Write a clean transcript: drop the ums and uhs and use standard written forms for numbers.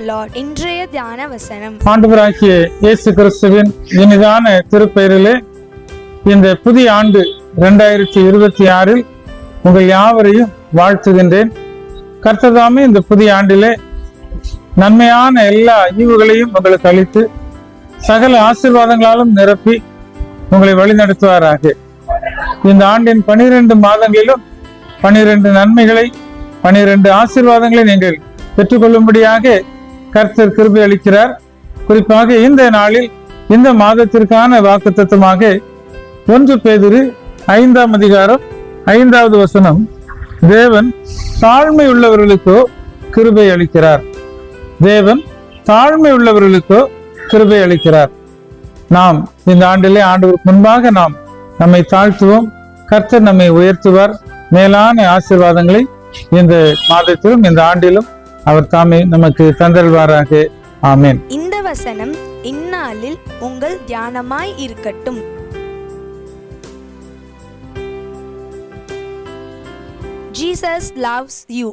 the Lord. இன்றைய தியான வசனம். ஆண்டவராகிய இயேசு கிறிஸ்துவின் இனிதான திருப்பெயரிலே இந்த புதிய ஆண்டு 2026 உங்கள் யாவரையும் வாழ்த்துகின்றேன். கர்த்ததாமே இந்த புதிய ஆண்டிலே நன்மையான எல்லா ஈவுகளையும் உங்களுக்கு அளித்து சகல ஆசீர்வாதங்களாலும் நிரப்பி உங்களை வழிநடத்துவாராக. இந்த ஆண்டின் 12 மாதங்களிலும் 12 நன்மைகளை 12 ஆசீர்வாதங்களை நீங்கள் பெற்றுக்கொள்ளும்படியாக கர்த்தர் கிருபை அளிக்கிறார். குறிப்பாக இந்த நாளில் இந்த மாதத்திற்கான வாக்குத்தத்தமாக 1 பேதுரு 5ஆம் அதிகாரம் 5வது வசனம், தேவன் தாழ்மை உள்ளவர்களுக்கோ கிருபை அளிக்கிறார். தேவன் தாழ்மை உள்ளவர்களுக்கோ கிருபை அளிக்கிறார். நாம் இந்த ஆண்டிலே ஆண்டவருக்கு முன்பாக நாம் நம்மை தாழ்த்துவோம். கர்த்தர் நம்மை உயர்த்துவார். மேலான ஆசீர்வாதங்களை இந்த மாதத்திலும் இந்த ஆண்டிலும் அவர் தாமே நமக்கு தந்தல்வாராக. ஆமென். இந்த வசனம் இந்நாளில் உங்கள் தியானமாய் இருக்கட்டும். Jesus loves you.